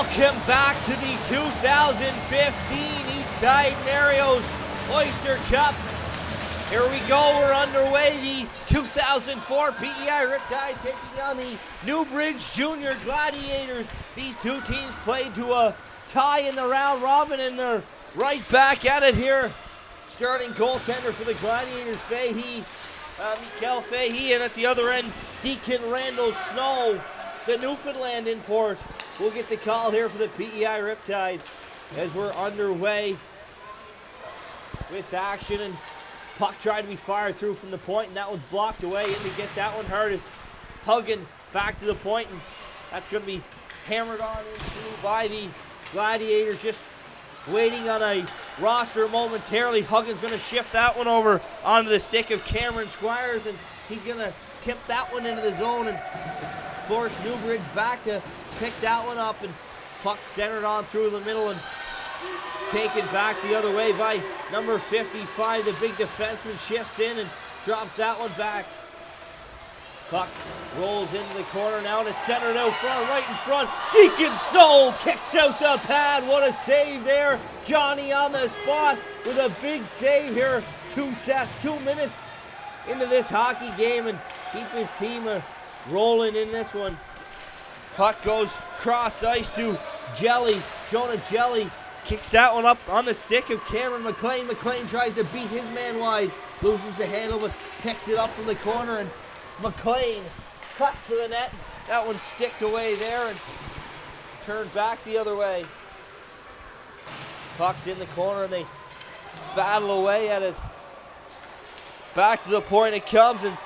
Welcome back to the 2015 Eastside Mario's Oyster Cup. Here we go, we're underway. The 2004 PEI Riptide taking on the Newbridge Junior Gladiators. These two teams played to a tie in the round robin, and they're right back at it here. Starting goaltender for the Gladiators, Mikael Fahey, and at the other end, Deacon Randall Snow, the Newfoundland import. We'll get the call here for the PEI Riptide as we're underway with action, and puck tried to be fired through from the point, and that one's blocked away. In to get that one hurt is Huggan back to the point, and that's going to be hammered on into by the Gladiators, just waiting on a roster momentarily. Huggan's going to shift that one over onto the stick of Cameron Squires, and he's going to tip that one into the zone and force Newbridge back to pick that one up, and puck centered on through the middle and taken back the other way by number 55. The big defenseman shifts in and drops that one back. Puck rolls into the corner now, and it's centered out front, right in front. Deacon Snow kicks out the pad. What a save there. Johnny on the spot with a big save here. 2 minutes into this hockey game, and keep his team rolling in this one. Puck goes cross ice to Jelly. Jonah Jelly kicks that one up on the stick of Cameron McLean. McLean tries to beat his man wide, loses the handle, but picks it up from the corner, and McLean cuts for the net. That one sticked away there and turned back the other way. Puck's in the corner, and they battle away at it. Back to the point it comes, and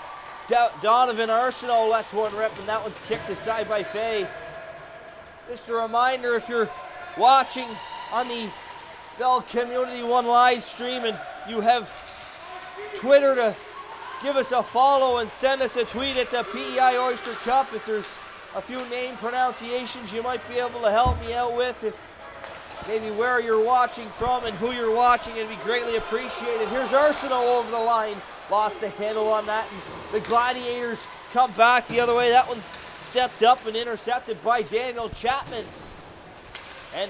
Donovan Arsenault lets one rip, and that one's kicked aside by Fay. Just a reminder, if you're watching on the Bell Community One live stream and you have Twitter, to give us a follow and send us a tweet at the PEI Oyster Cup. If there's a few name pronunciations you might be able to help me out with, if maybe where you're watching from and who you're watching, it'd be greatly appreciated. Here's Arsenault over the line. Lost the handle on that, and the Gladiators come back the other way. That one's stepped up and intercepted by Daniel Chapman. And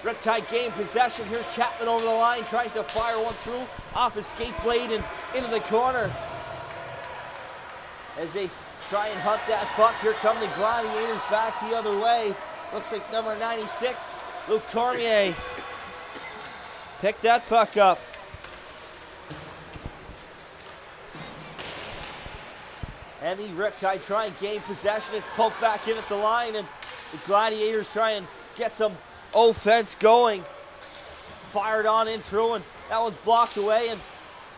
Riptide gain possession. Here's Chapman over the line, tries to fire one through off his skate blade and into the corner. As they try and hunt that puck, here come the Gladiators back the other way. Looks like number 96, Luke Cormier, picked that puck up. And the Riptide try and gain possession. It's poked back in at the line, and the Gladiators try and get some offense going. Fired on in through, and that one's blocked away, and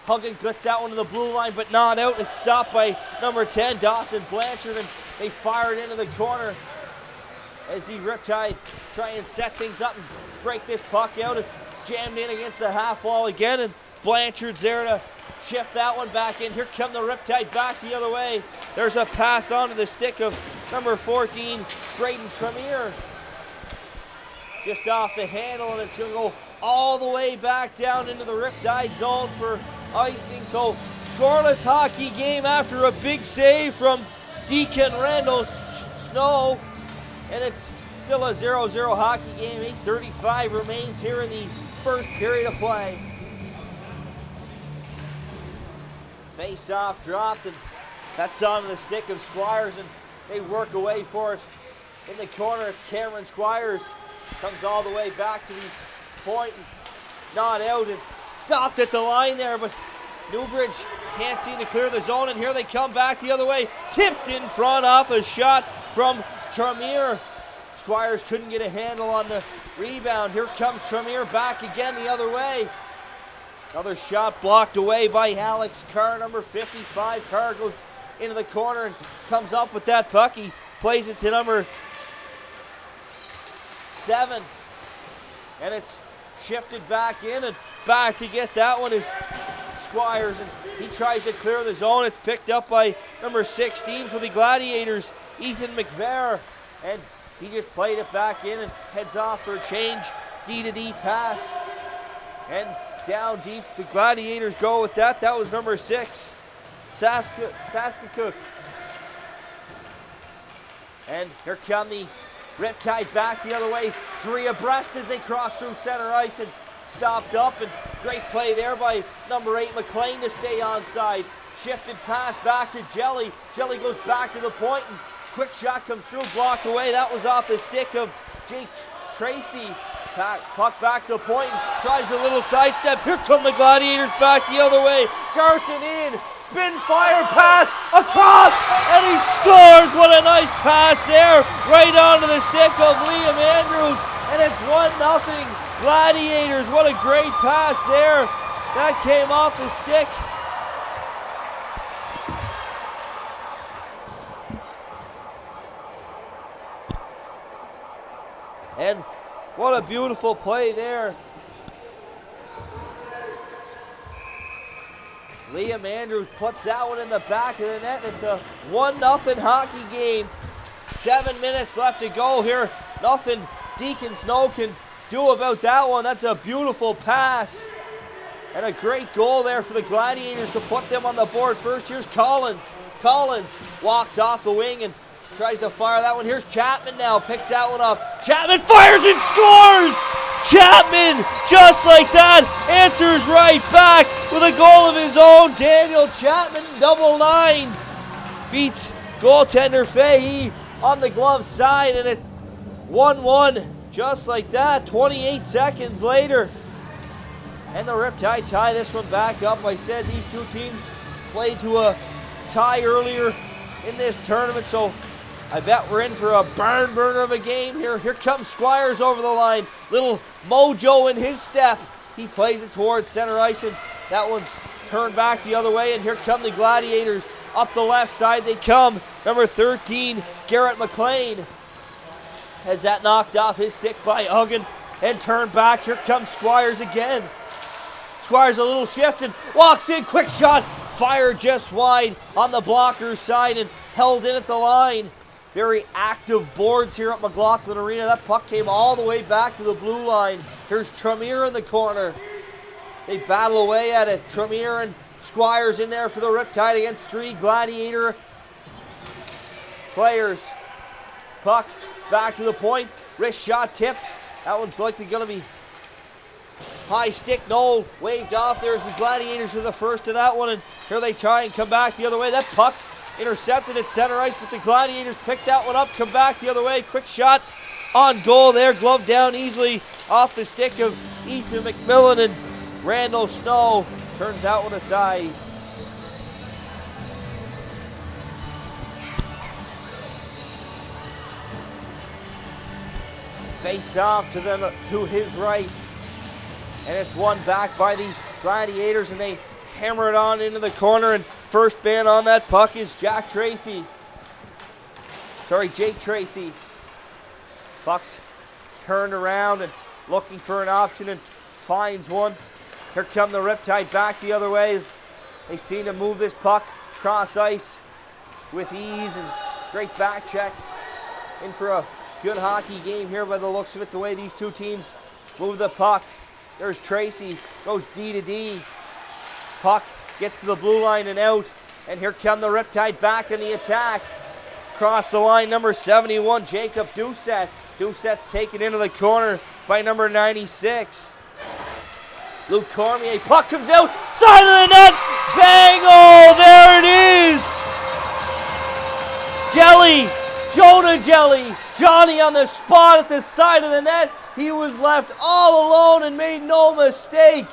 Huggan gets that one to the blue line, but not out. It's stopped by number 10, Dawson Blanchard, and they fire it into the corner as the Riptide try and set things up and break this puck out. It's jammed in against the half wall again, and Blanchard's there to shift that one back in. Here come the Riptide back the other way. There's a pass onto the stick of number 14, Braden Tremere. Just off the handle, and it's going to go all the way back down into the Riptide zone for icing. So scoreless hockey game after a big save from Deacon Randall Snow, and it's still a 0-0 hockey game. 8:35 remains here in the first period of play. Face-off dropped, and that's on the stick of Squires, and they work away for it. In the corner, it's Cameron Squires. Comes all the way back to the point, and not out, and stopped at the line there, but Newbridge can't seem to clear the zone, and here they come back the other way. Tipped in front off a shot from Tremere. Squires couldn't get a handle on the rebound. Here comes Tremere back again the other way. Another shot blocked away by Alex Carr, number 55. Carr goes into the corner and comes up with that puck. He plays it to number 7. And it's shifted back in, and back to get that one is Squires, and he tries to clear the zone. It's picked up by number 16 for the Gladiators, Ethan McVeigh. And he just played it back in and heads off for a change. D-to-D pass. And down deep, the Gladiators go with that. That was number 6, Saskakuk. And here come the Riptide back the other way, 3 abreast as they cross through center ice and stopped up, and great play there by number 8 McLean to stay onside. Shifted pass back to Jelly. Jelly goes back to the point, and quick shot comes through, blocked away. That was off the stick of Jake Tracy. Puck back to the point, tries a little sidestep. Here come the Gladiators back the other way. Garson in, spin fire pass across, and he scores. What a nice pass there, right onto the stick of Liam Andrews, and it's 1-0 Gladiators. What a great pass there. That came off the stick. And what a beautiful play there. Liam Andrews puts that one in the back of the net. It's a 1-0 hockey game. 7 minutes left to go here. Nothing Deacon Snow can do about that one. That's a beautiful pass. And a great goal there for the Gladiators to put them on the board first. Here's Collins. Collins walks off the wing and tries to fire that one. Here's Chapman now, picks that one up. Chapman fires and scores! Chapman, just like that, answers right back with a goal of his own. Daniel Chapman, double nines. Beats goaltender Fahey on the glove side, and it 1-1, just like that, 28 seconds later. And the Riptide tie this one back up. I said these two teams played to a tie earlier in this tournament, so I bet we're in for a barn burner of a game here. Here comes Squires over the line. Little mojo in his step. He plays it towards center ice, and that one's turned back the other way. And here come the Gladiators. Up the left side they come. Number 13, Garrett McLean. Has that knocked off his stick by Uggan and turned back. Here comes Squires again. Squires a little shift and walks in. Quick shot. Fired just wide on the blocker's side and held in at the line. Very active boards here at McLaughlin Arena. That puck came all the way back to the blue line. Here's Tremere in the corner. They battle away at it. Tremere and Squires in there for the Riptide against 3 Gladiator players. Puck back to the point. Wrist shot tipped. That one's likely going to be high stick. No, waved off. There's the Gladiators with the first of that one, and here they try and come back the other way. That puck intercepted at center ice, but the Gladiators pick that one up, come back the other way. Quick shot on goal there, glove down easily off the stick of Ethan McMillan, and Randall Snow turns that one aside. Face off to his right, and it's won back by the Gladiators, and they hammer it on into the corner, and first man on that puck is Jake Tracy. Puck's turned around and looking for an option and finds one. Here come the Riptide back the other way as they seem to move this puck cross ice with ease, and great back check. In for a good hockey game here by the looks of it, the way these two teams move the puck. There's Tracy, goes D to D. Puck gets to the blue line and out, and here come the Riptide back in the attack. Cross the line, number 71, Jacob Doucette. Doucette's taken into the corner by number 96. Luke Cormier, puck comes out, side of the net, bang, oh, there it is! Jelly, Jonah Jelly, Johnny on the spot at the side of the net. He was left all alone and made no mistake.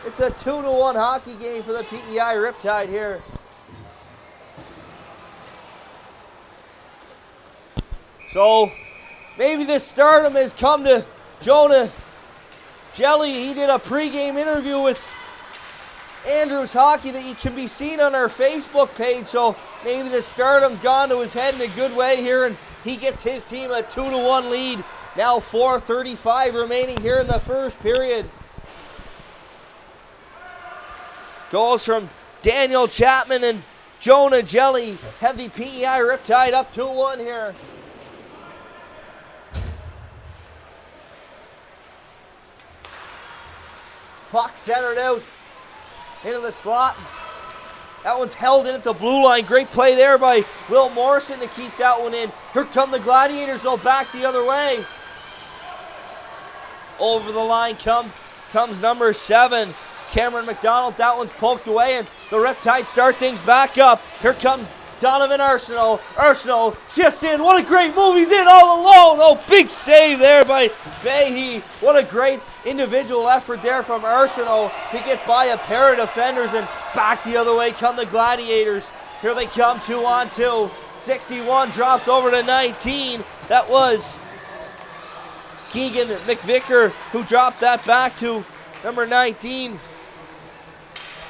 It's a 2-1 hockey game for the PEI Riptide here. So maybe the stardom has come to Jonah Jelly. He did a pregame interview with Andrews Hockey that you can be seen on our Facebook page. So maybe the stardom's gone to his head in a good way here, and he gets his team a 2-1 lead. Now 4:35 remaining here in the first period. Goals from Daniel Chapman and Jonah Jelly have the PEI Riptide up 2-1 here. Puck centered out into the slot. That one's held in at the blue line. Great play there by Will Morrison to keep that one in. Here come the Gladiators, though, back the other way. Over the line comes number 7, Cameron McDonald. That one's poked away, and the Riptide start things back up. Here comes Donovan Arsenault. Arsenault shifts in. What a great move. He's in all alone. Oh, big save there by Fahey. What a great individual effort there from Arsenault to get by a pair of defenders, and back the other way come the Gladiators. Here they come, 2-on-2. 61 drops over to 19. That was Keegan McVicker who dropped that back to number 19,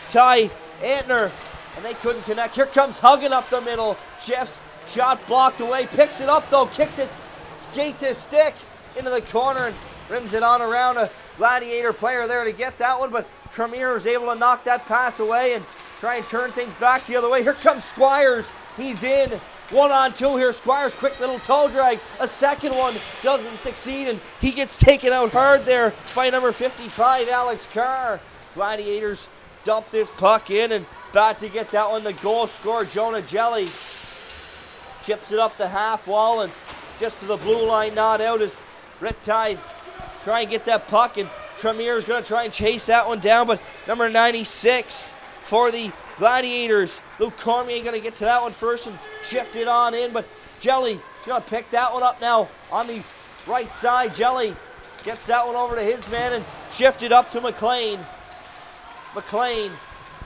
Ty Antner, and they couldn't connect. Here comes Huggin up the middle. Jeff's shot blocked away, picks it up though, kicks it, skate to stick into the corner and rims it on around a Gladiator player there to get that one, but Tremere is able to knock that pass away and try and turn things back the other way. Here comes Squires. He's in. 1-on-2 here. Squires, quick little toe drag. A second one doesn't succeed, and he gets taken out hard there by number 55, Alex Carr. Gladiators dump this puck in, and back to get that one. The goal scorer, Jonah Jelly, chips it up the half wall and just to the blue line, not out as Riptide try and get that puck, and Tremere is going to try and chase that one down, but number 96 for the Gladiators, Luke Cormier, going to get to that one first and shift it on in, but Jelly is going to pick that one up now on the right side. Jelly gets that one over to his man and shift it up to McLean. McLean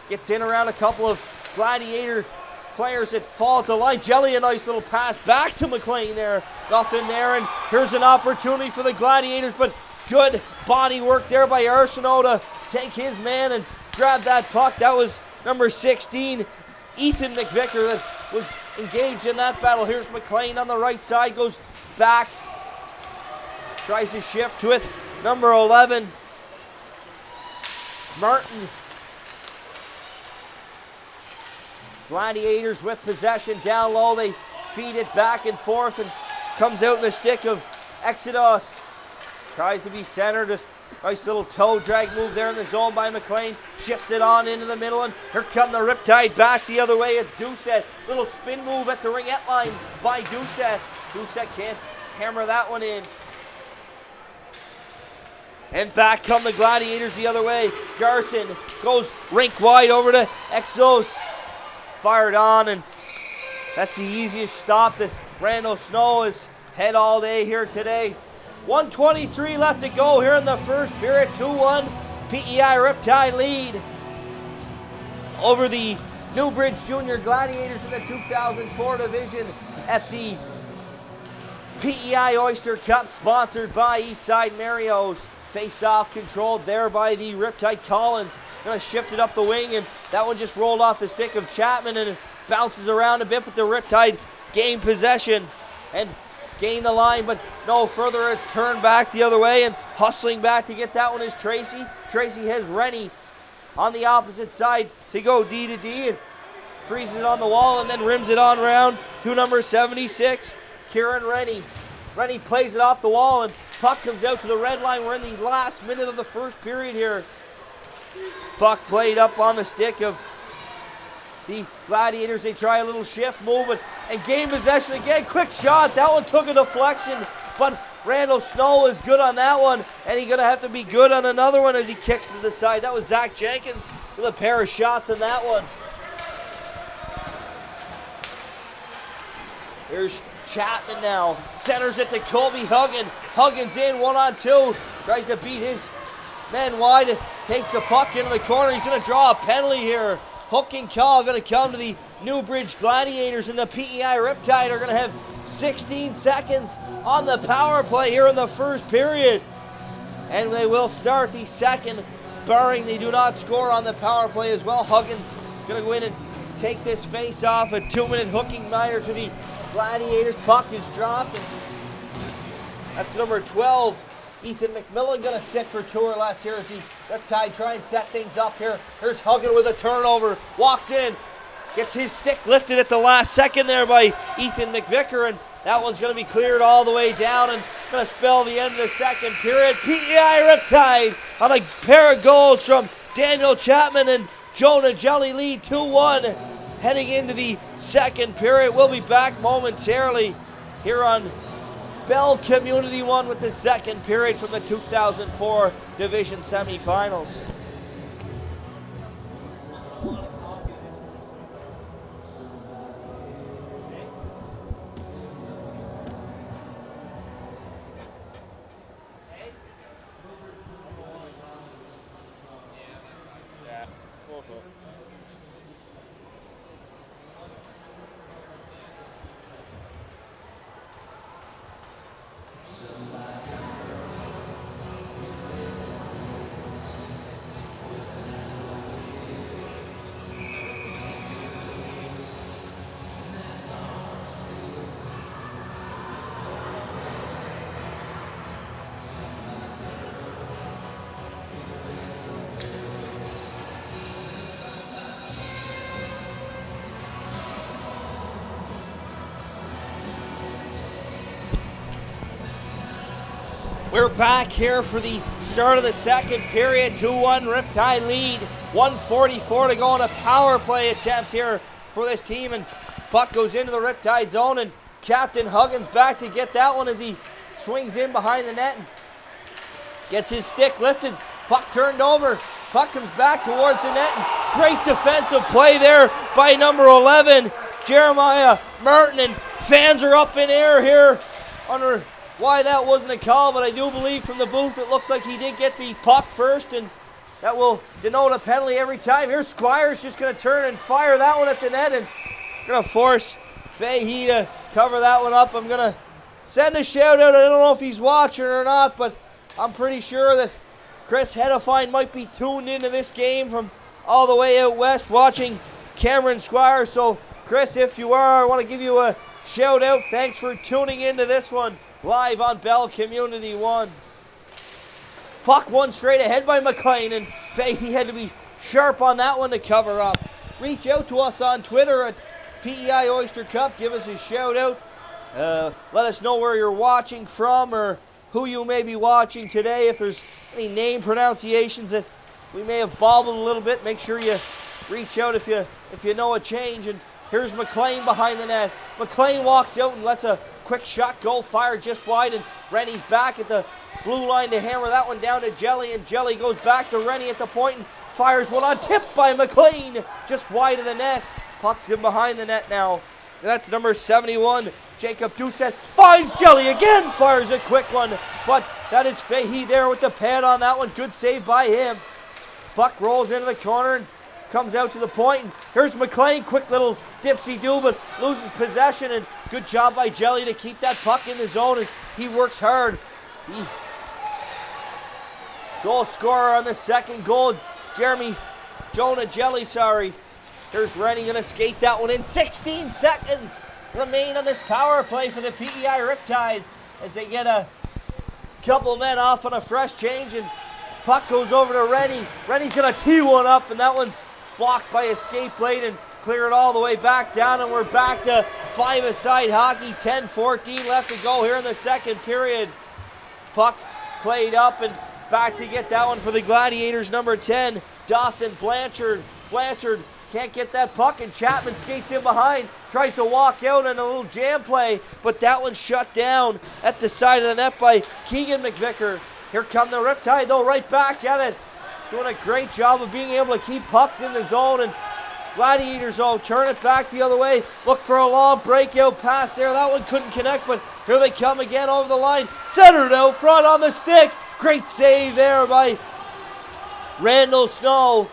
gets in around a couple of Gladiator players that fall at the line. Jelly, a nice little pass back to McLean there. Nothing there, and here's an opportunity for the Gladiators, but good body work there by Arsenault to take his man and grab that puck. That was number 16, Ethan McVicker, that was engaged in that battle. Here's McLean on the right side, goes back, tries to shift with number 11, Martin. Gladiators with possession down low. They feed it back and forth and comes out in the stick of Exodus. Tries to be centered. Nice little toe drag move there in the zone by McLean. Shifts it on into the middle, and here come the Riptide back the other way. It's Doucette. Little spin move at the ringette line by Doucette. Doucette can't hammer that one in. And back come the Gladiators the other way. Garson goes rink wide over to Exos. Fired on, and that's the easiest stop that Randall Snow has had all day here today. 1:23 left to go here in the first period. 2-1 PEI Riptide lead over the Newbridge Junior Gladiators in the 2004 division at the PEI Oyster Cup, sponsored by Eastside Mario's. Face-off controlled there by the Riptide Collins. Going to shift it up the wing, and that one just rolled off the stick of Chapman, and it bounces around a bit, but the Riptide gain possession and gain the line, but no further. It's turned back the other way, and hustling back to get that one is Tracy. Tracy has Rennie on the opposite side to go D to D. It freezes it on the wall and then rims it on round to number 76, Kieran Rennie. Rennie plays it off the wall, and puck comes out to the red line. We're in the last minute of the first period here. Puck played up on the stick of the Gladiators. They try a little shift movement and gain possession again. Quick shot. That one took a deflection, but Randall Snow is good on that one, and he's going to have to be good on another one as he kicks to the side. That was Zach Jenkins with a pair of shots on that one. Here's Chapman now. Centers it to Colby Huggin. Huggins in 1-on-2. Tries to beat his man wide. Takes the puck into the corner. He's going to draw a penalty here. Hooking call going to come to the Newbridge Gladiators, and the PEI Riptide are going to have 16 seconds on the power play here in the first period. And they will start the second, barring they do not score on the power play as well. Huggins going to go in and take this face off. A 2-minute hooking minor to the Gladiators. Puck is dropped, and that's number 12, Ethan McMillan, going to sit for 2 or less here as the Riptide try and set things up here. Here's Huggin with a turnover, walks in, gets his stick lifted at the last second there by Ethan McVicker, and that one's going to be cleared all the way down and going to spell the end of the second period. PEI Riptide on a pair of goals from Daniel Chapman and Jonah Jelly lead 2-1. Heading into the second period. We'll be back momentarily here on Bell Community 1 with the second period from the 2004 Division Semifinals. We're back here for the start of the second period. 2-1 Riptide lead. 1:44 to go on a power play attempt here for this team. And puck goes into the Riptide zone, and Captain Huggins back to get that one as he swings in behind the net and gets his stick lifted. Puck turned over. Puck comes back towards the net. And great defensive play there by number 11, Jeremiah Merton. And fans are up in air here under why that wasn't a call, but I do believe from the booth it looked like he did get the puck first, and that will denote a penalty every time. Here's Squires just going to turn and fire that one at the net, and going to force Fahey to cover that one up. I'm going to send a shout out. I don't know if he's watching or not, but I'm pretty sure that Chris Hedefine might be tuned into this game from all the way out west watching Cameron Squires. So Chris, if you are, I want to give you a shout out. Thanks for tuning into this one live on Bell Community 1. Puck one straight ahead by McLean, and he had to be sharp on that one to cover up. Reach out to us on Twitter at PEI Oyster Cup. Give us a shout out. Let us know where you're watching from or who you may be watching today. If there's any name pronunciations that we may have bobbled a little bit, make sure you reach out if you know a change. And here's McLean behind the net. McLean walks out and lets a quick shot go, fired just wide, and Rennie's back at the blue line to hammer that one down to Jelly, and Jelly goes back to Rennie at the point and fires one on tip by McLean, just wide of the net. Puck's in behind the net now. And that's number 71, Jacob Doucette, finds Jelly again, fires a quick one, but that is Fahey there with the pad on that one. Good save by him. Puck rolls into the corner and comes out to the point, and here's McLean, quick little dipsy-do, but loses possession, and good job by Jelly to keep that puck in the zone as he works hard. Goal scorer on the second goal, Jonah Jelly, sorry. Here's Rennie gonna skate that one in. 16 seconds remain on this power play for the PEI Riptide as they get a couple men off on a fresh change, and puck goes over to Rennie. Rennie's gonna tee one up, and that one's blocked by a skate blade and clear it all the way back down, and we're back to five-a-side hockey. 10-14 left to go here in the second period. Puck played up and back to get that one for the Gladiators, number 10, Dawson Blanchard. Blanchard can't get that puck, and Chapman skates in behind, tries to walk out in a little jam play, but that one's shut down at the side of the net by Keegan McVicker. Here come the Riptide, though, right back at it. Doing a great job of being able to keep pucks in the zone, and Gladiators, though, turn it back the other way. Look for a long breakout pass there. That one couldn't connect, but here they come again over the line. Centered out front on the stick. Great save there by Randall Snow.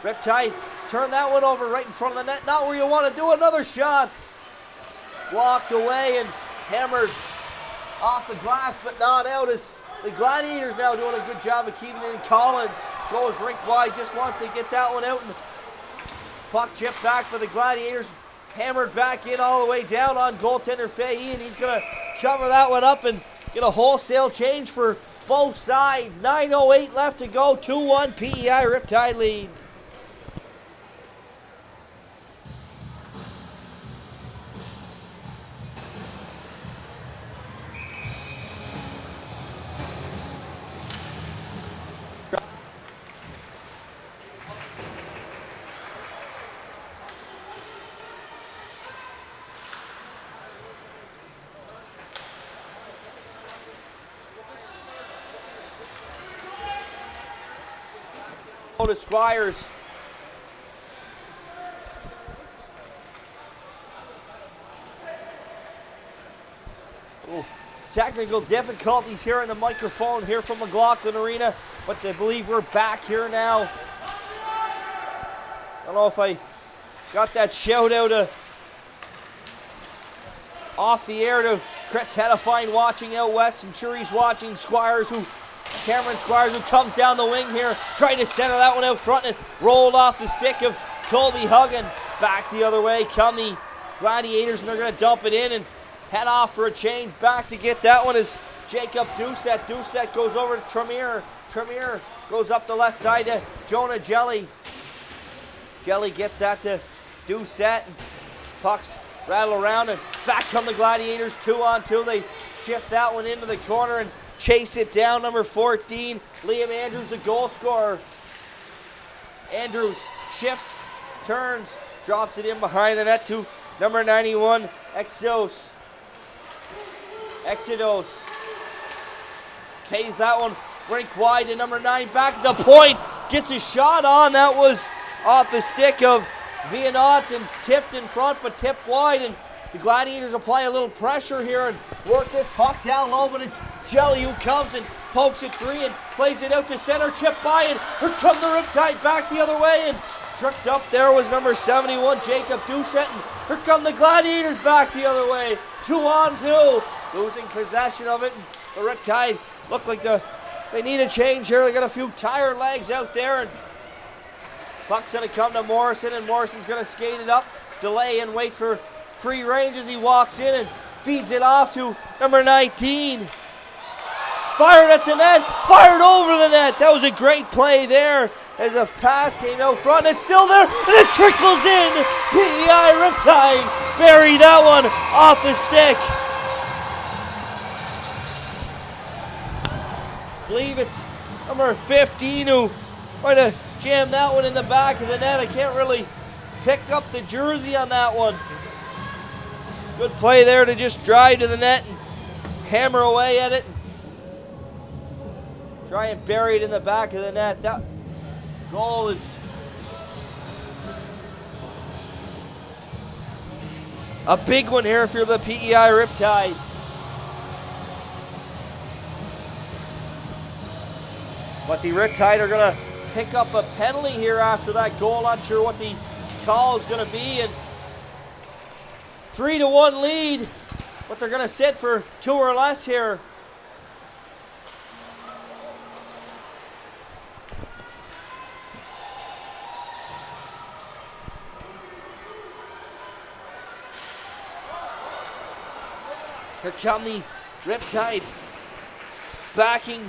Riptide turn that one over right in front of the net. Not where you want to do. Another shot. Walked away and hammered off the glass, but not out as the Gladiators now doing a good job of keeping it in. Collins goes rink wide, just wants to get that one out, and puck chipped back by the Gladiators, hammered back in all the way down on goaltender Fahey, and he's going to cover that one up and get a wholesale change for both sides. 9:08 left to go, 2-1 PEI Riptide lead. to Squires. Ooh, technical difficulties here in the microphone here from McLaughlin Arena, but I believe we're back here now. I don't know if I got that shout out off the air to Chris Hedifine watching out west. I'm sure he's watching Cameron Squires, who comes down the wing here, trying to center that one out front and rolled off the stick of Colby Huggan. Back the other way come the Gladiators, and they're going to dump it in and head off for a change. Back to get that one is Jacob Doucette. Doucette goes over to Tremere. Tremere goes up the left side to Jonah Jelly. Jelly gets that to Doucette. Pucks rattle around, and back come the Gladiators 2-on-2. They shift that one into the corner and chase it down. Number 14, Liam Andrews, the goal scorer. Andrews shifts, turns, drops it in behind the net to number 91, Exodus. Pays that one rink wide to number 9, back at the point, gets a shot on. That was off the stick of Vianot and tipped in front, but tipped wide, and the Gladiators apply a little pressure here and work this puck down low, but it's Jelly who comes and pokes it free and plays it out to center, chip by, and here come the Riptide back the other way, and tripped up there was number 71, Jacob Doucette, and here come the Gladiators back the other way, 2-on-2, losing possession of it, and the Riptide look like they need a change here. They got a few tired legs out there, and puck's going to come to Morrison, and Morrison's going to skate it up, delay and wait for free range as he walks in and feeds it off to number 19. Fired at the net, fired over the net. That was a great play there as a pass came out front. It's still there, and it trickles in. PEI Riptide bury that one off the stick. I believe it's number 15 who might have jammed that one in the back of the net. I can't really pick up the jersey on that one. Good play there to just drive to the net and hammer away at it. Try and bury it in the back of the net. That goal is a big one here if you're the PEI Riptide. But the Riptide are going to pick up a penalty here after that goal. Not sure what the call is going to be. And 3-1 lead, but they're going to sit for 2 or less here. Here come the Riptide backing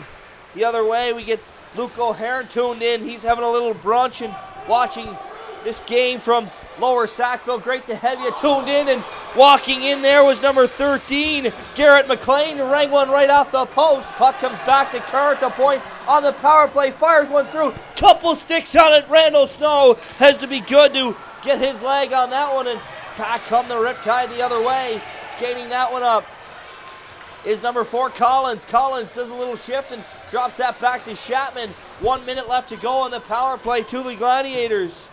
the other way. We get Luke O'Hare tuned in. He's having a little brunch and watching this game from Lower Sackville. Great to have you tuned in, and walking in there was number 13, Garrett McLean, who rang one right off the post. Puck comes back to Kerr at the point on the power play, fires one through, couple sticks on it. Randall Snow has to be good to get his leg on that one, and back come the Riptide the other way. Skating that one up is number 4, Collins. Collins does a little shift and drops that back to Chapman. 1 minute left to go on the power play to the Gladiators.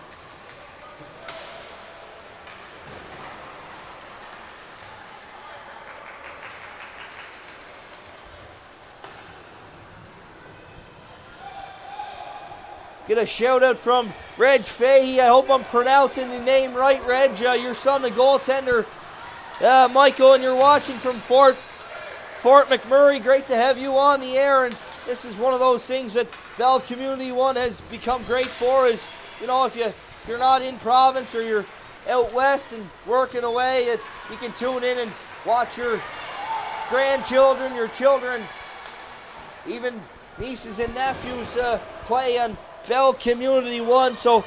Get a shout out from Reg Fahey. I hope I'm pronouncing the name right, Reg. Your son, the goaltender, Michael, and you're watching from Fort McMurray. Great to have you on the air. And this is one of those things that Bell Community 1 has become great for. Is, you know, if you're not in province or you're out west and working away, you can tune in and watch your grandchildren, your children, even nieces and nephews play on Bell Community 1. So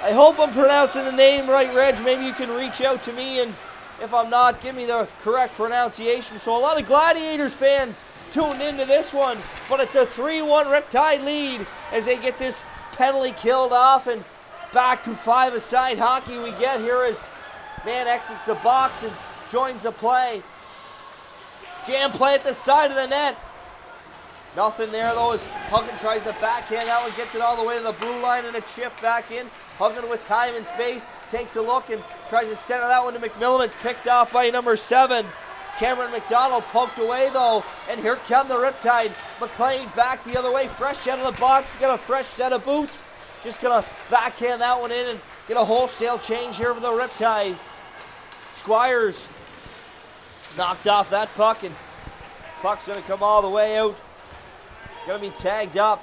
I hope I'm pronouncing the name right, Reg. Maybe you can reach out to me, and if I'm not, give me the correct pronunciation. So a lot of Gladiators fans tuned into this one, but it's a 3-1 Riptide lead as they get this penalty killed off, and back to 5-a-side hockey we get here as man exits the box and joins the play. Jam play at the side of the net. Nothing there though as Huggin tries to backhand that one, gets it all the way to the blue line and a shift back in. Huggin with time and space, takes a look and tries to center that one to McMillan. It's picked off by number 7. Cameron McDonald poked away though, and here come the Riptide. McLean back the other way, fresh out of the box, got a fresh set of boots. Just gonna backhand that one in and get a wholesale change here for the Riptide. Squires knocked off that puck, and puck's gonna come all the way out. Gonna be tagged up.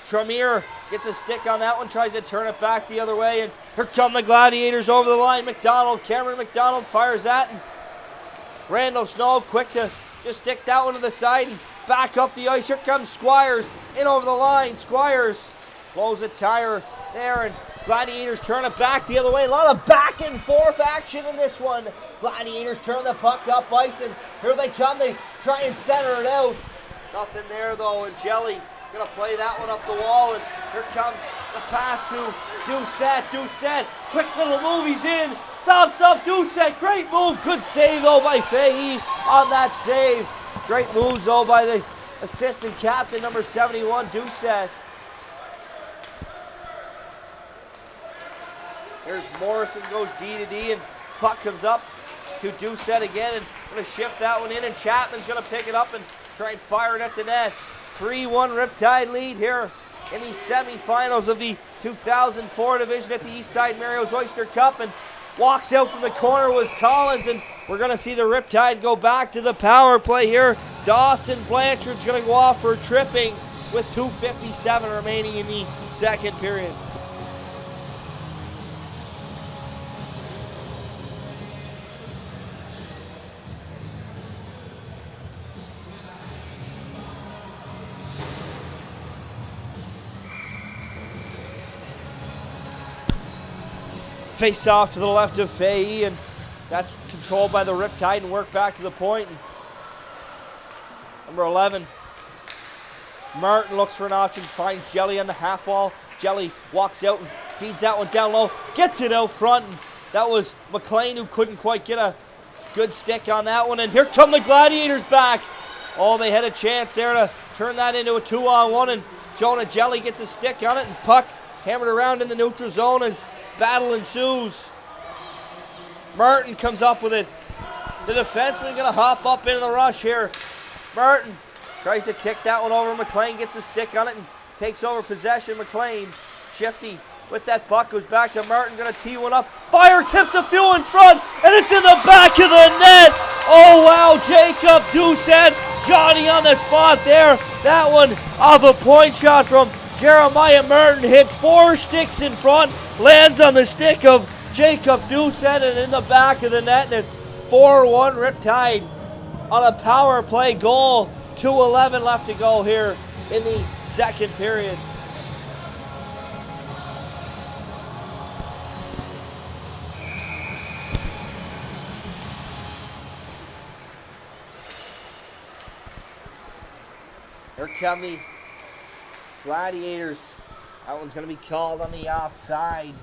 Tremere gets a stick on that one, tries to turn it back the other way, and here come the Gladiators over the line. Cameron McDonald fires that, and Randall Snow quick to just stick that one to the side and back up the ice. Here comes Squires in over the line. Squires blows a tire there, and Gladiators turn it back the other way. A lot of back and forth action in this one. Gladiators turn the puck up ice, and here they come. They try and center it out. Nothing there though, and Jelly gonna play that one up the wall, and here comes the pass to Doucette. Doucette, quick little move, he's in, stops up Doucette, great move, good save though by Fahey on that save. Great moves though by the assistant captain, number 71, Doucette. Here's Morrison, goes D to D, and puck comes up to Doucette again, and gonna shift that one in, and Chapman's gonna pick it up and try and fire it at the net. 3-1 Riptide lead here in the semifinals of the 2004 division at the Eastside Mario's Oyster Cup, and walks out from the corner was Collins, and we're going to see the Riptide go back to the power play here. Dawson Blanchard's going to go off for tripping with 2:57 remaining in the second period. Face off to the left of Fahey, and that's controlled by the Riptide and work back to the point. And number 11, Martin looks for an option, finds Jelly on the half wall. Jelly walks out and feeds that one down low, gets it out front. And that was McLean who couldn't quite get a good stick on that one. And here come the Gladiators back. Oh, they had a chance there to turn that into a 2-on-1, and Jonah Jelly gets a stick on it, and puck hammered around in the neutral zone as battle ensues. Martin comes up with it. The defenseman gonna hop up into the rush here. Martin tries to kick that one over. McLean gets a stick on it and takes over possession. McLean, shifty with that puck, goes back to Martin, gonna tee one up. Fire tips a few in front, and it's in the back of the net. Oh wow, Jacob Doucette, Johnny on the spot there. That one off a point shot from Jeremiah Martin, hit 4 sticks in front, lands on the stick of Jacob Doucette and in the back of the net, and it's 4-1 Riptide on a power play goal. 2:11 left to go here in the second period. Here come the Gladiators. That one's going to be called on the offside.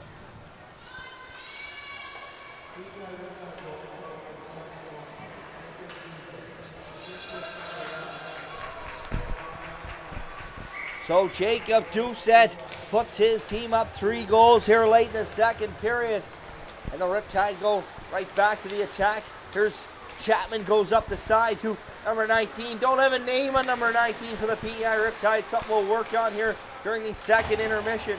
So Jacob Doucette puts his team up 3 goals here late in the second period. And the Riptide go right back to the attack. Here's Chapman, goes up the side to number 19. Don't have a name on number 19 for the PEI Riptide. Something we'll work on here during the second intermission.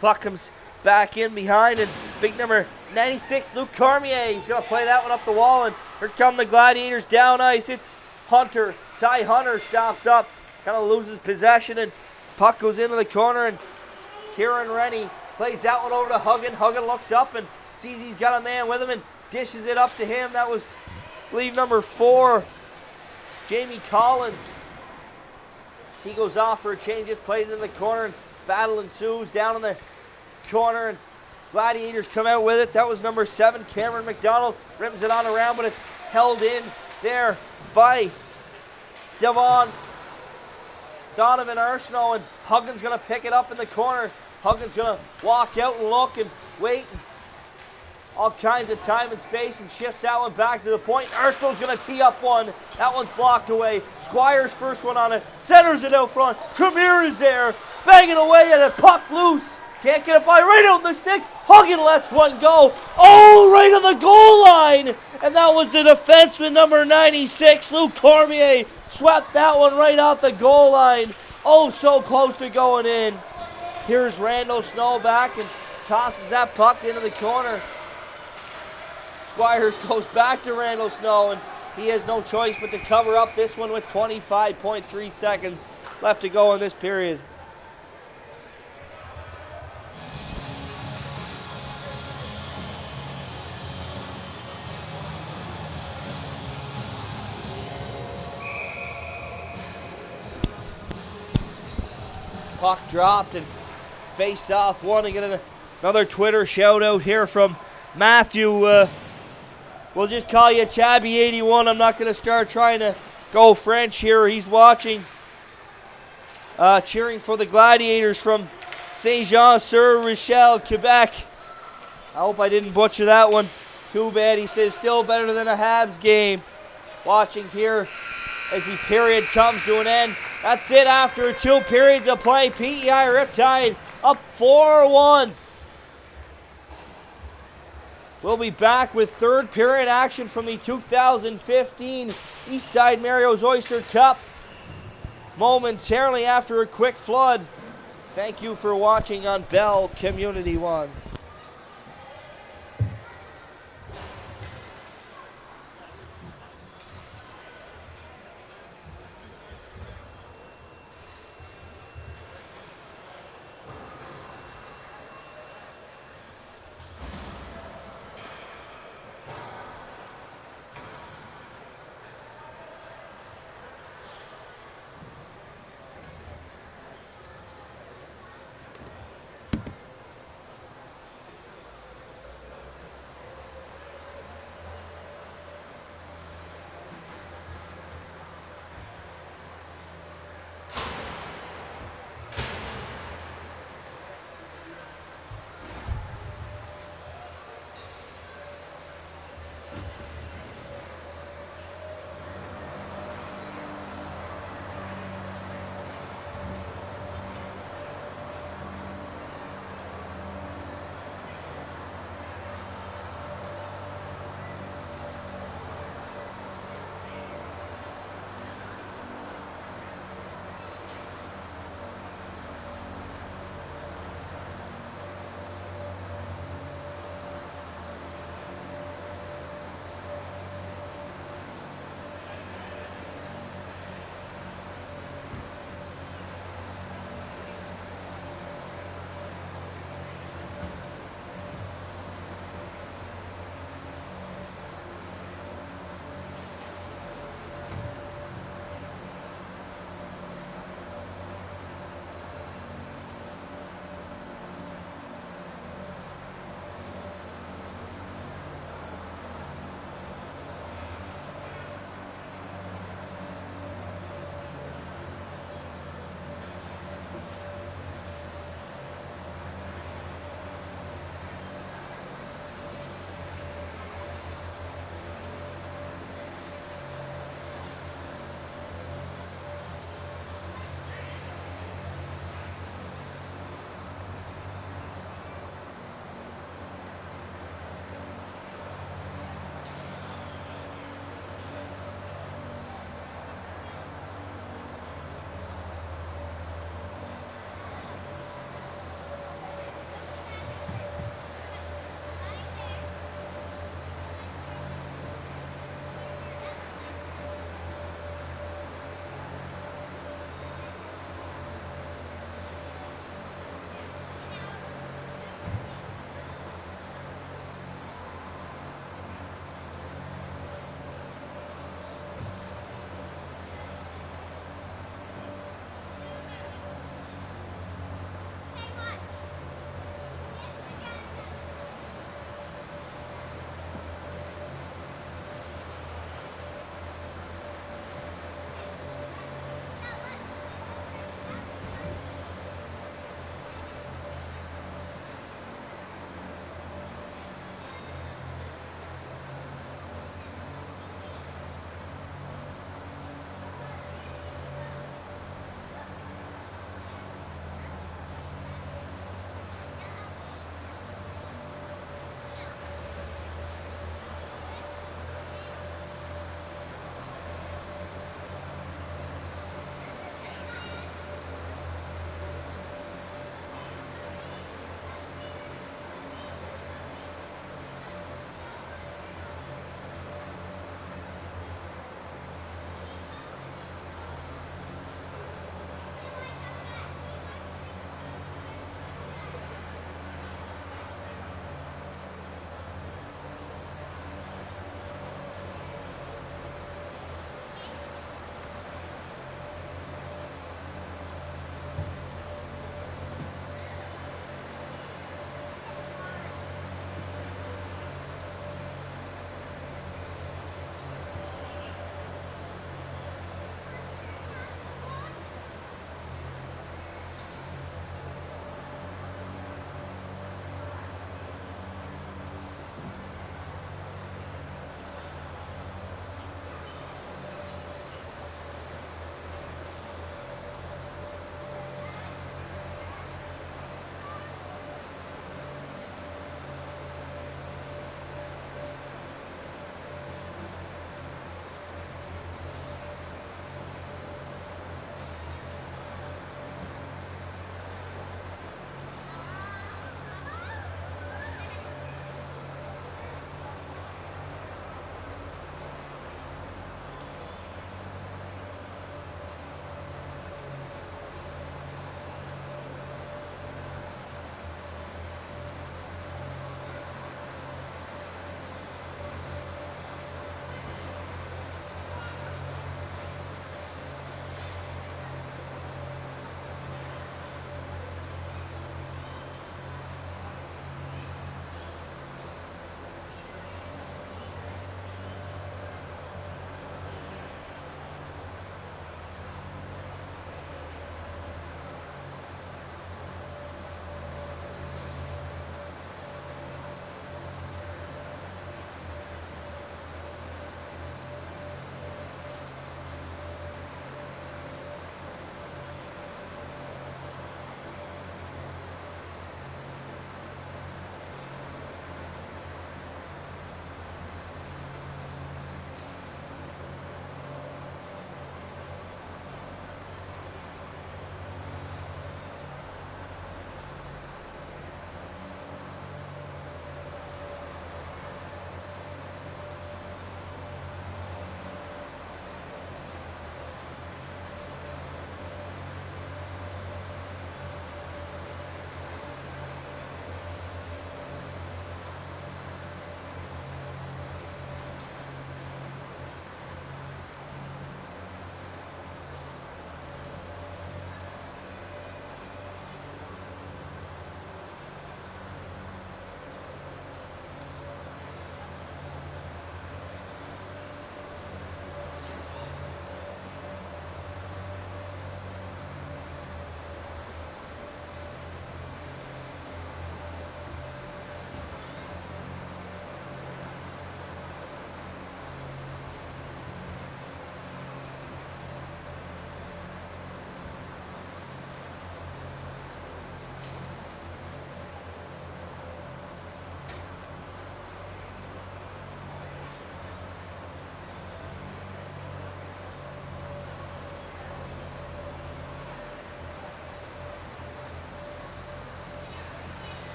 Puck comes back in behind, and big number 96, Luke Cormier. He's going to play that one up the wall, and here come the Gladiators down ice. It's Hunter. Ty Hunter stops up, kind of loses possession, and puck goes into the corner, and Kieran Rennie plays that one over to Huggin. Huggin looks up and sees he's got a man with him and dishes it up to him. That was, I believe, number 4, Jamie Collins. He goes off for a change, just played it in the corner, and battle ensues down in the corner, and Gladiators come out with it. That was number 7, Cameron McDonald, rims it on around, but it's held in there by Donovan Arsenault, and Huggins going to pick it up in the corner. Huggins going to walk out and look and wait. all kinds of time and space and shifts that one back to the point. Erstow's going to tee up one. That one's blocked away. Squire's first one on it. Centers it out front. Tremere is there. Banging away at it. Puck loose. Can't get it by. Right out the stick. Huggin lets one go. Oh, right on the goal line. And that was the defenseman, number 96, Luc Cormier. Swept that one right off the goal line. Oh, so close to going in. Here's Randall Snow back and tosses that puck into the corner. Squires goes back to Randall Snow, and he has no choice but to cover up this one with 25.3 seconds left to go in this period. Puck dropped and face off one. And get another Twitter shout out here from Matthew. We'll just call you Chabby81. I'm not going to start trying to go French here. He's watching, cheering for the Gladiators from Saint-Jean-sur-Richelieu, Quebec. I hope I didn't butcher that one. Too bad. He says still better than a Habs game. Watching here as the period comes to an end. That's it after 2 periods of play. PEI Riptide up 4-1. We'll be back with third period action from the 2015 Eastside Mario's Oyster Cup momentarily after a quick flood. Thank you for watching on Bell Community One.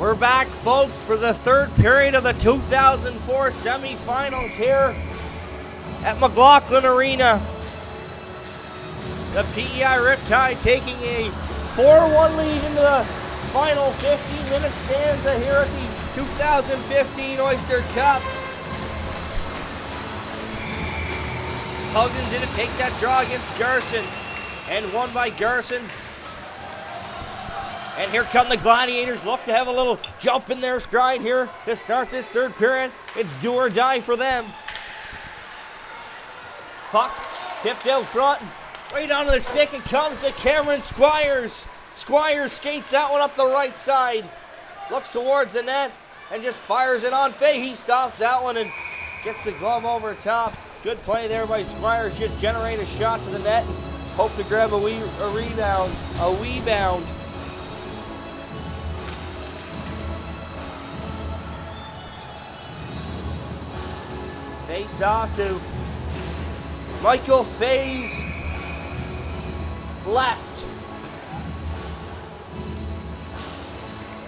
We're back, folks, for the third period of the 2004 semifinals here at McLaughlin Arena. The PEI Riptide taking a 4-1 lead into the final 15-minute stanza here at the 2015 Oyster Cup. Huggins in to take that draw against Garson, and won by Garson. And here come the Gladiators, look to have a little jump in their stride here to start this third period. It's do or die for them. Puck tipped out front, right onto the stick, and comes to Cameron Squires. Squires skates that one up the right side, looks towards the net, and just fires it on Fahey. Stops that one and gets the glove over top. Good play there by Squires, just generate a shot to the net and hope to grab a rebound. Face off to Michael Fay's left.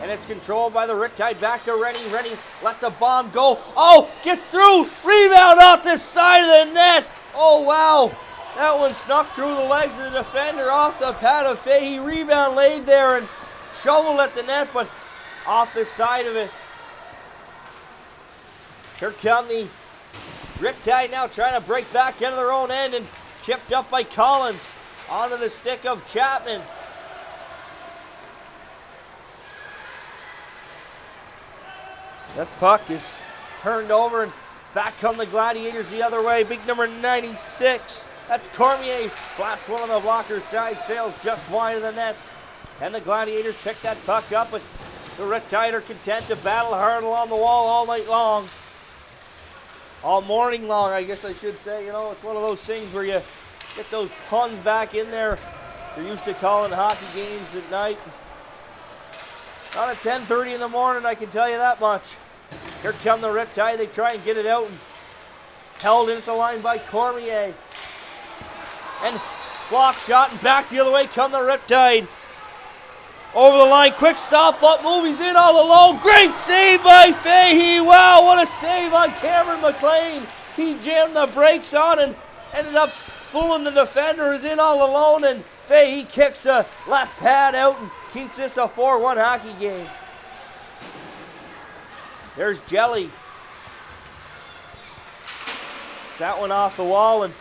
And it's controlled by the Riptide, back to Rennie. Rennie lets a bomb go. Oh, gets through. Rebound off the side of the net. Oh, wow. That one snuck through the legs of the defender off the pad of Fahey. Rebound laid there and shoveled at the net, but off the side of it. Here come the Riptide now trying to break back into their own end, and chipped up by Collins onto the stick of Chapman. That puck is turned over, and back come the Gladiators the other way. Big number 96. That's Cormier. Blasts one on the blocker's side, sails just wide of the net. And the Gladiators pick that puck up, but the Riptide are content to battle hard along the wall all night long. All morning long, I guess I should say. You know, it's one of those things where you get those puns back in there. They're used to calling hockey games at night. Not at 10:30 in the morning, I can tell you that much. Here come the Riptide. They try and get it out, and held in at the line by Cormier. And block shot, and back the other way come the Riptide. Over the line, quick stop up move, he's in all alone. Great save by Fahey. Wow, what a save on Cameron McLean. He jammed the brakes on and ended up fooling the defender who's in all alone, and Fahey kicks a left pad out and keeps this a 4-1 hockey game. There's Jelly. That one off the wall and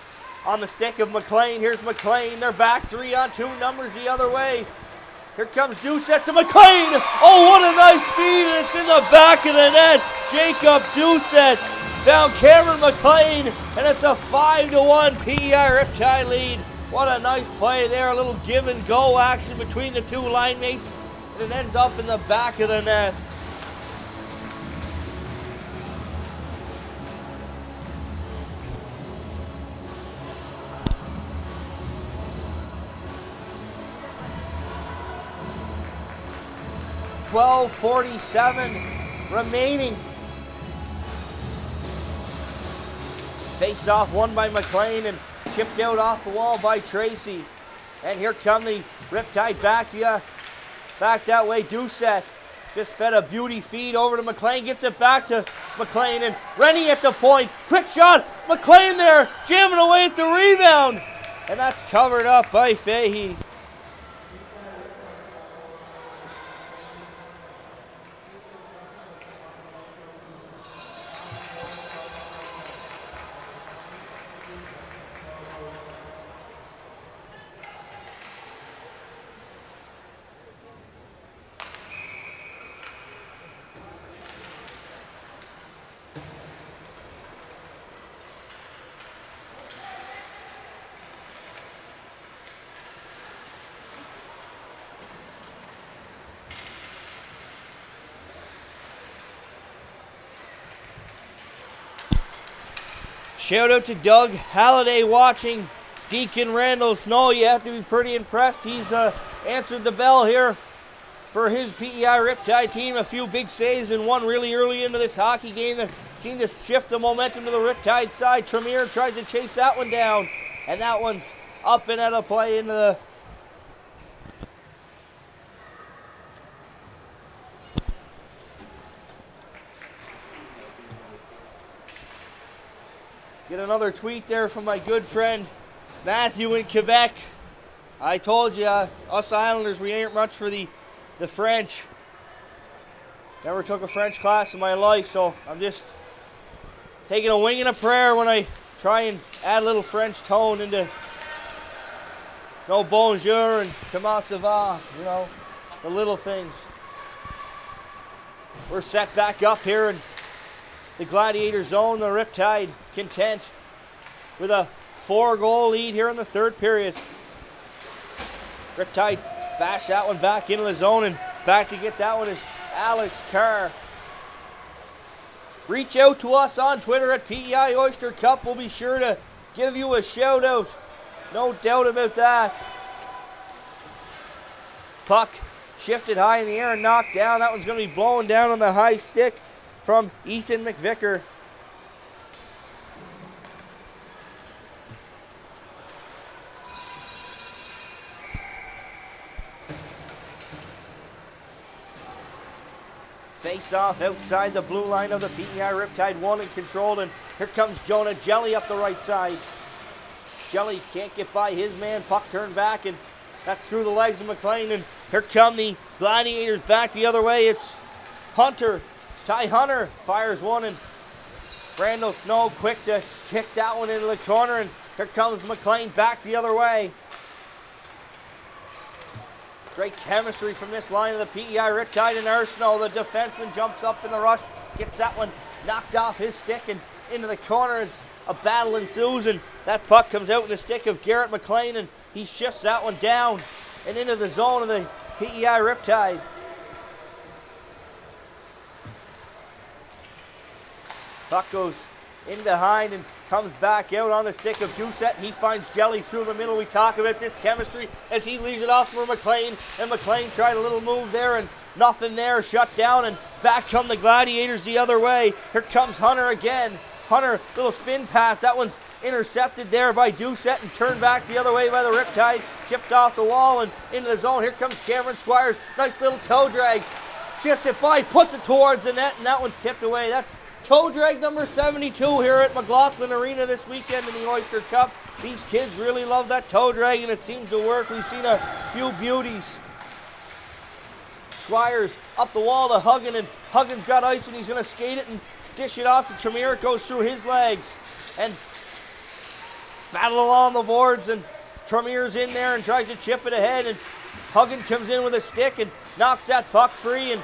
on the stick of McLean. Here's McLean. They're back 3-on-2 numbers the other way. Here comes Doucette to McLean. Oh, what a nice feed, and it's in the back of the net. Jacob Doucette found Cameron McLean, and it's a 5-1 PEI Riptide lead. What a nice play there. A little give and go action between the two line mates, and it ends up in the back of the net. .12:47 remaining. Face off won by McLean and chipped out off the wall by Tracy. And here come the Riptide back that way. Doucette just fed a beauty feed over to McLean. Gets it back to McLean, and Rennie at the point. Quick shot. McLean there jamming away at the rebound. And that's covered up by Fahey. Shout out to Doug Halliday watching Deacon Randall Snow. You have to be pretty impressed. He's answered the bell here for his PEI Riptide team. A few big saves and one really early into this hockey game that seemed to shift the momentum to the Riptide side. Tremere tries to chase that one down, and that one's up and out of play into the Get another tweet there from my good friend Matthew in Quebec. I told you, us Islanders, we ain't much for the French. Never took a French class in my life, so I'm just taking a wing and a prayer when I try and add a little French tone into no bonjour and comment ça va, you know, the little things. We're set back up here in the Gladiator zone, the Riptide content with a 4-goal lead here in the third period. Riptide bash that one back into the zone, and back to get that one is Alex Carr. Reach out to us on Twitter at PEI Oyster Cup. We'll be sure to give you a shout out. No doubt about that. Puck shifted high in the air and knocked down. That one's going to be blown down on the high stick from Ethan McVicker. Face off outside the blue line of the PEI Riptide, won and controlled, and here comes Jonah Jelly up the right side. Jelly can't get by his man, puck turned back, and that's through the legs of McLean, and here come the Gladiators back the other way. It's Hunter. Ty Hunter fires one, and Brandon Snow quick to kick that one into the corner, and here comes McLean back the other way. Great chemistry from this line of the PEI Riptide and Arsenal. The defenseman jumps up in the rush, gets that one knocked off his stick and into the corner as a battle ensues, and that puck comes out in the stick of Garrett McLean, and he shifts that one down and into the zone of the PEI Riptide. Puck goes in behind and comes back out on the stick of Doucette. He finds Jelly through the middle. We talk about this chemistry as he leaves it off for McLean, and McLean tried a little move there and nothing there, shut down, and back come the Gladiators the other way. Here comes Hunter again. Hunter, little spin pass. That one's intercepted there by Doucette and turned back the other way by the Riptide. Chipped off the wall and into the zone. Here comes Cameron Squires. Nice little toe drag. Shifts it by, puts it towards the net, and that one's tipped away. That's toe drag number 72 here at McLaughlin Arena this weekend in the Oyster Cup. These kids really love that toe drag, and it seems to work. We've seen a few beauties. Squires up the wall to Huggin, and Huggins got ice, and he's going to skate it and dish it off to Tremere. It goes through his legs and battle along the boards, and Tremere's in there and tries to chip it ahead, and Huggin comes in with a stick and knocks that puck free, and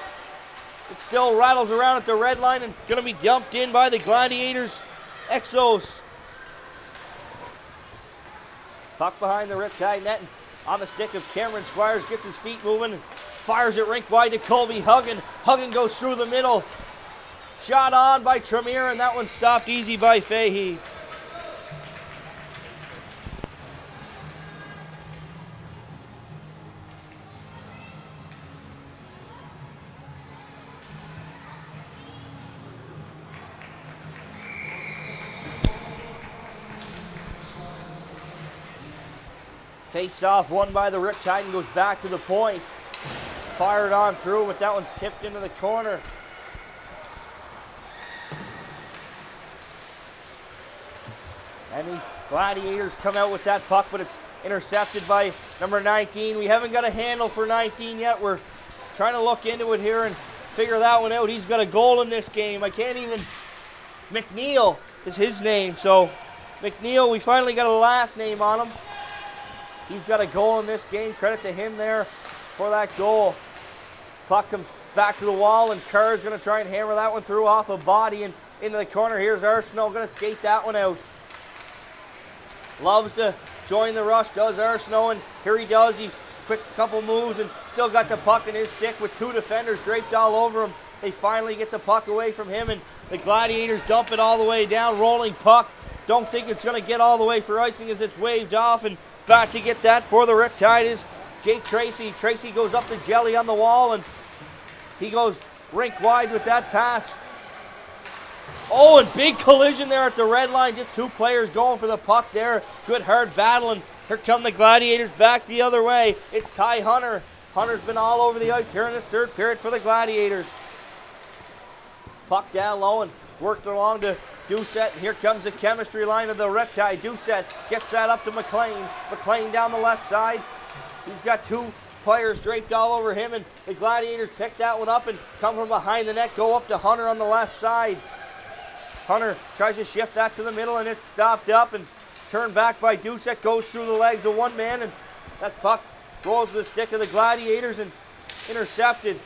it still rattles around at the red line and going to be dumped in by the Gladiators. Exos. Puck behind the Riptide net and on the stick of Cameron Squires, gets his feet moving and fires it rink wide to Colby Huggin. Huggin goes through the middle. Shot on by Tremere, and that one stopped easy by Fahey. Face off won by the Riptide and goes back to the point. Fired on through, but that one's tipped into the corner. And the Gladiators come out with that puck, but it's intercepted by number 19. We haven't got a handle for 19 yet. We're trying to look into it here and figure that one out. He's got a goal in this game. I can't even... McNeil is his name. So McNeil, we finally got a last name on him. He's got a goal in this game. Credit to him there for that goal. Puck comes back to the wall, and Kerr's going to try and hammer that one through off a body and into the corner. Here's Arsenault going to skate that one out. Loves to join the rush, does Arsenault, and here he does. He quick couple moves and still got the puck in his stick with two defenders draped all over him. They finally get the puck away from him, and the Gladiators dump it all the way down. Rolling puck. Don't think it's going to get all the way for icing as it's waved off, and back to get that for the Riptide is Jake Tracy. Tracy goes up to Jelly on the wall, and he goes rink wide with that pass. Oh, and big collision there at the red line. Just two players going for the puck there. Good hard battle, and here come the Gladiators back the other way. It's Ty Hunter. Hunter's been all over the ice here in this third period for the Gladiators. Puck down low and worked along to Doucette, here comes the chemistry line of the Riptide. Doucette gets that up to McLean. McLean down the left side. He's got two players draped all over him, and the Gladiators pick that one up and come from behind the net, go up to Hunter on the left side. Hunter tries to shift that to the middle, and it's stopped up and turned back by Doucette, goes through the legs of one man, and that puck rolls to the stick of the Gladiators and intercepted.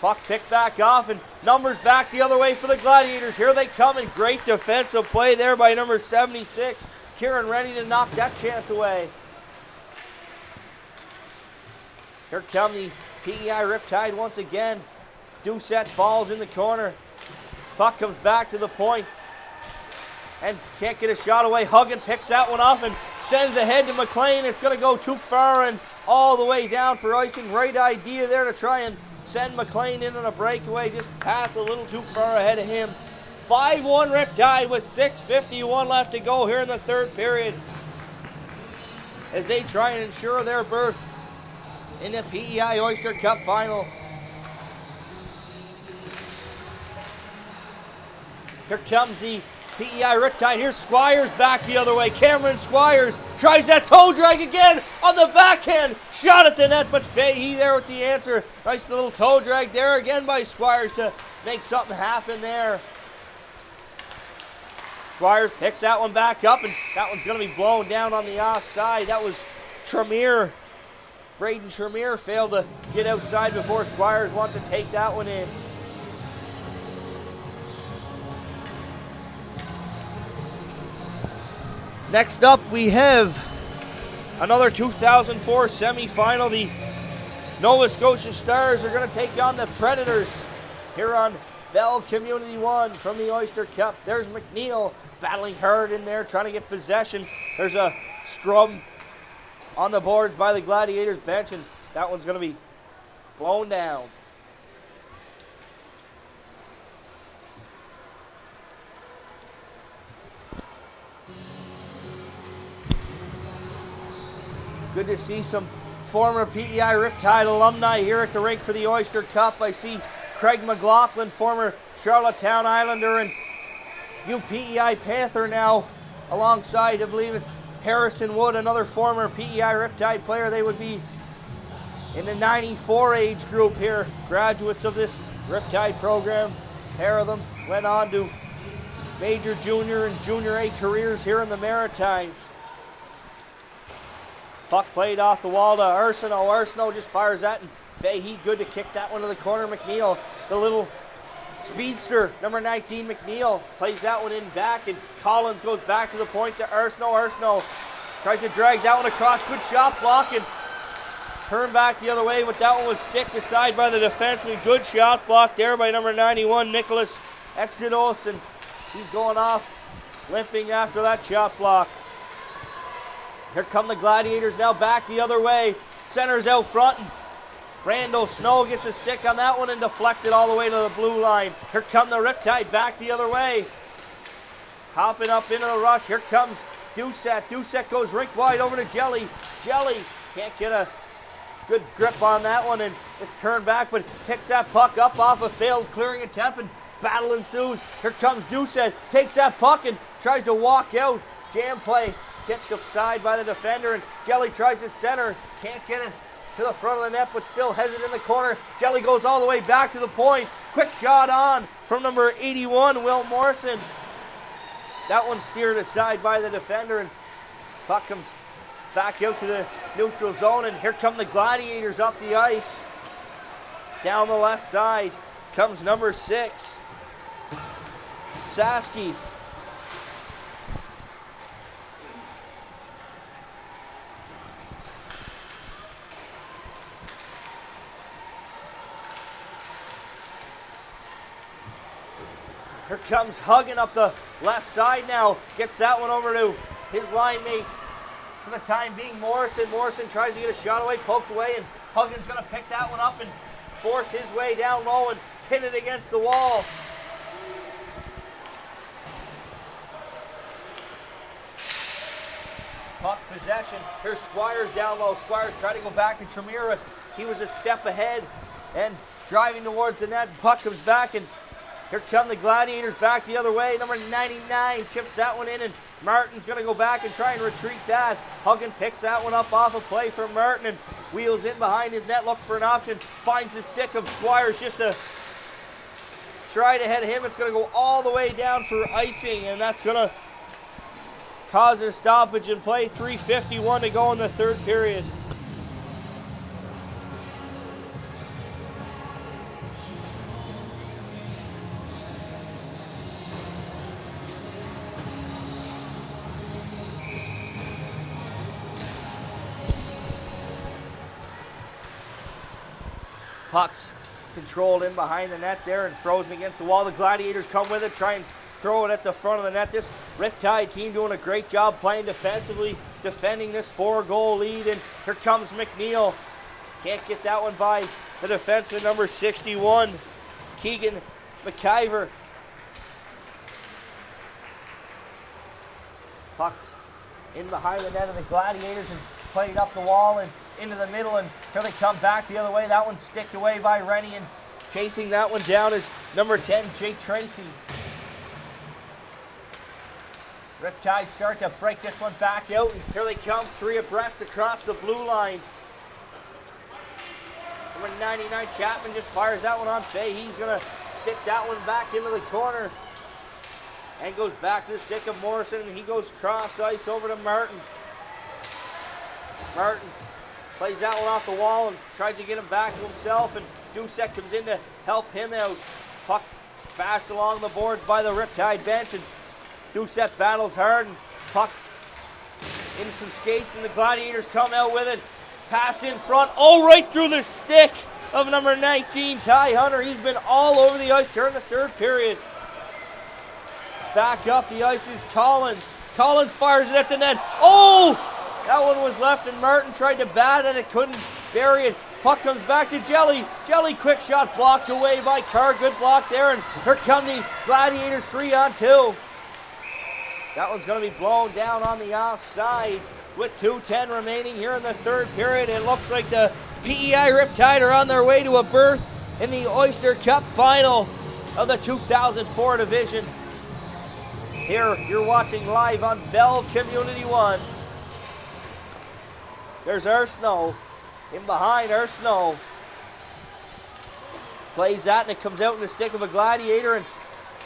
Puck picked back off, and numbers back the other way for the Gladiators. Here they come, and great defensive play there by number 76. Kieran ready to knock that chance away. Here come the PEI Riptide once again. Doucette falls in the corner. Puck comes back to the point and can't get a shot away. Huggin picks that one off and sends ahead to McLean. It's going to go too far and all the way down for icing. Great idea there to try and send McLean in on a breakaway. Just pass a little too far ahead of him. 5-1 Riptide with 6:51 left to go here in the third period as they try and ensure their berth in the PEI Oyster Cup final. Here comes the PEI Riptide. Here's Squires back the other way. Cameron Squires tries that toe drag again on the backhand. Shot at the net, but Fahey there with the answer. Nice little toe drag there again by Squires to make something happen there. Squires picks that one back up, and that one's going to be blown down on the offside. That was Tremere. Braden Tremere failed to get outside before Squires wanted to take that one in. Next up, we have another 2004 semifinal. The Nova Scotia Stars are going to take on the Predators here on Bell Community 1 from the Oyster Cup. There's McNeil battling hard in there, trying to get possession. There's a scrum on the boards by the Gladiators bench, and that one's going to be blown down. Good to see some former PEI Riptide alumni here at the rink for the Oyster Cup. I see Craig McLaughlin, former Charlottetown Islander and UPEI Panther now, alongside, I believe it's Harrison Wood, another former PEI Riptide player. They would be in the 94 age group here, graduates of this Riptide program. A pair of them went on to major junior and junior A careers here in the Maritimes. Puck played off the wall to Arsenault. Arsenault just fires that, and Fahey good to kick that one to the corner. McNeil, the little speedster, number 19 McNeil, plays that one in back, and Collins goes back to the point to Arsenault. Arsenault tries to drag that one across. Good shot block, and turn back the other way, but that one was sticked aside by the defenseman. Good shot block there by number 91, Nicholas Exidos, and he's going off limping after that shot block. Here come the Gladiators now back the other way. Center's out front, and Randall Snow gets a stick on that one and deflects it all the way to the blue line. Here come the Riptide back the other way. Hopping up into the rush. Here comes Doucette. Doucette goes rink wide over to Jelly. Jelly can't get a good grip on that one, and it's turned back, but picks that puck up off a failed clearing attempt, and battle ensues. Here comes Doucette. Takes that puck and tries to walk out. Jam play. Tipped aside by the defender, and Jelly tries to center. Can't get it to the front of the net, but still has it in the corner. Jelly goes all the way back to the point. Quick shot on from number 81, Will Morrison. That one steered aside by the defender, and puck comes back out to the neutral zone, and here come the Gladiators up the ice. Down the left side comes number 6, Saski. Here comes Huggin up the left side now. Gets that one over to his line mate for the time being, Morrison. Morrison tries to get a shot away, poked away, and Huggin's going to pick that one up and force his way down low and pin it against the wall. Puck possession. Here's Squires down low. Squires tried to go back to Tremere. He was a step ahead and driving towards the net. Puck comes back, and Here come the Gladiators back the other way. Number 99 chips that one in, and Martin's going to go back and try and retreat that. Huggan picks that one up off a play from Martin and wheels in behind his net, looks for an option, finds the stick of Squires just to try to head him. It's going to go all the way down for icing, and that's going to cause a stoppage in play. 3:51 to go in the third period. Puck's controlled in behind the net there and throws him against the wall. The Gladiators come with it, try and throw it at the front of the net. This Riptide team doing a great job playing defensively, defending this 4-goal lead. And here comes McNeil. Can't get that one by the defenseman, number 61, Keegan McIver. Puck's in behind the net of the Gladiators and played up the wall and into the middle, and here they come back the other way. That one's sticked away by Rennie, and chasing that one down is number 10, Jake Tracy. Riptide start to break this one back out, and here they come, 3 abreast across the blue line. Number 99, Chapman, just fires that one on Fahey. He's going to stick that one back into the corner and goes back to the stick of Morrison, and he goes cross ice over to Martin. Martin plays that one off the wall and tries to get him back to himself, and Dusek comes in to help him out. Puck fast along the boards by the Riptide bench, and Dusek battles hard, and puck into some skates, and the Gladiators come out with it. Pass in front, right through the stick of number 19, Ty Hunter. He's been all over the ice here in the third period. Back up the ice is Collins. Collins fires it at the net. That one was left, and Martin tried to bat it, couldn't bury it. Puck comes back to Jelly. Jelly, quick shot, blocked away by Carr. Good block there, and here come the Gladiators 3-on-2. That one's going to be blown down on the offside with 2:10 remaining here in the third period. It looks like the PEI Riptide are on their way to a berth in the Oyster Cup final of the 2004 division. Here, you're watching live on Bell Community 1. There's Ursno. In behind, Ursno plays that, and it comes out in the stick of a Gladiator and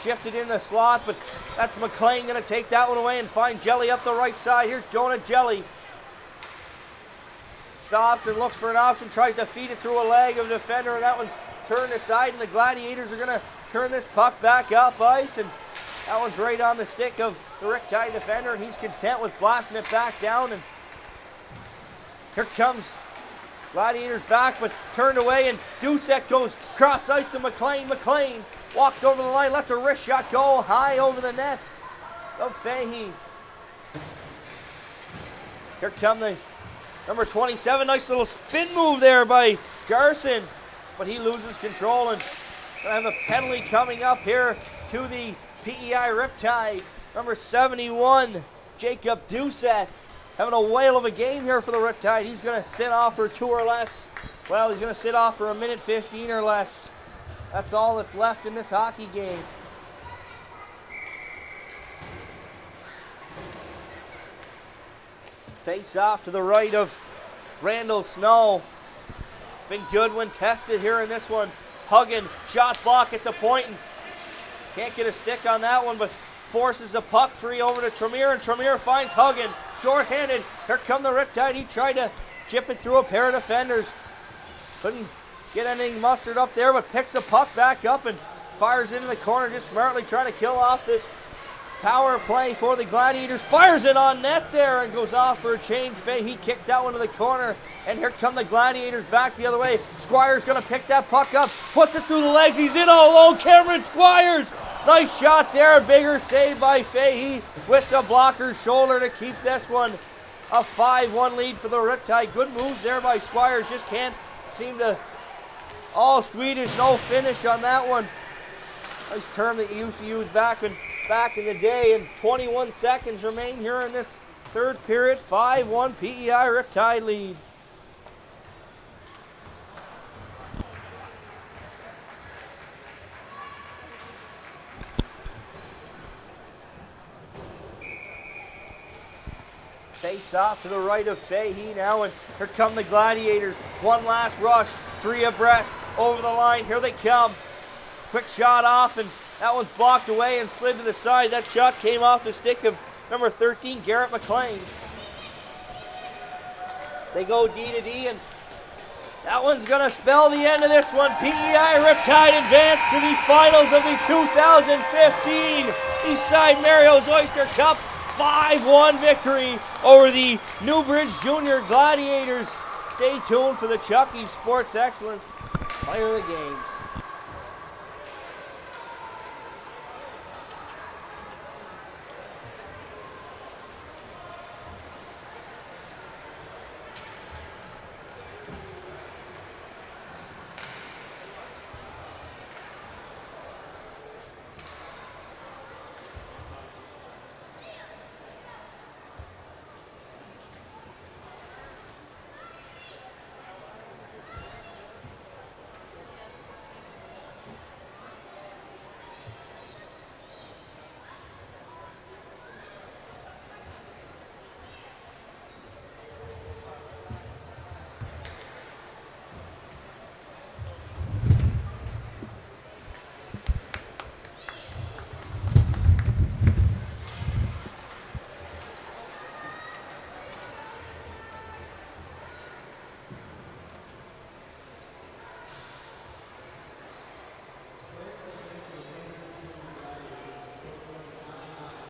shifted in the slot, but that's McLean going to take that one away and find Jelly up the right side. Here's Jonah Jelly. Stops and looks for an option, tries to feed it through a leg of a defender, and that one's turned aside, and the Gladiators are going to turn this puck back up ice, and that one's right on the stick of the Riptide defender, and he's content with blasting it back down. And here comes Gladiators back, but turned away, and Dusek goes cross ice to McLean. McLean walks over the line, lets a wrist shot go high over the net of Fahey. Here come the number 27. Nice little spin move there by Garson, but he loses control, and gonna have a penalty coming up here to the PEI Riptide. Number 71, Jacob Dusek, having a whale of a game here for the Riptide. He's going to sit off for 2 or less. Well, he's going to sit off for a minute 15 or less. That's all that's left in this hockey game. Face off to the right of Randall Snow. Been good when tested here in this one. Huggan, shot block at the point, and can't get a stick on that one, but forces the puck free over to Tremere, and Tremere finds Huggan. Short-handed. Here come the Riptide. He tried to chip it through a pair of defenders. Couldn't get anything mustered up there, but picks the puck back up and fires into the corner, just smartly trying to kill off this power play for the Gladiators. Fires it on net there and goes off for a change. Fahey kicked that one to the corner, and here come the Gladiators back the other way. Squire's going to pick that puck up, puts it through the legs. He's in all alone. Cameron Squires. Nice shot there. Bigger save by Fahey with the blocker's shoulder to keep this one a 5-1 lead for the Riptide. Good moves there by Squires. Just can't seem to. All Swedish, no finish on that one. Nice term that you used to use back in the day. And 21 seconds remain here in this third period. 5-1 PEI Riptide lead. Face off to the right of Fahey now, and here come the Gladiators. One last rush, 3 abreast, over the line, here they come. Quick shot off, and that one's blocked away and slid to the side. That shot came off the stick of number 13, Garrett McLean. They go D to D, and that one's gonna spell the end of this one. PEI Riptide advance to the finals of the 2015 Eastside Mario's Oyster Cup. 5-1 victory over the Newbridge Junior Gladiators. Stay tuned for the Chucky's Sports Excellence Player of the Games.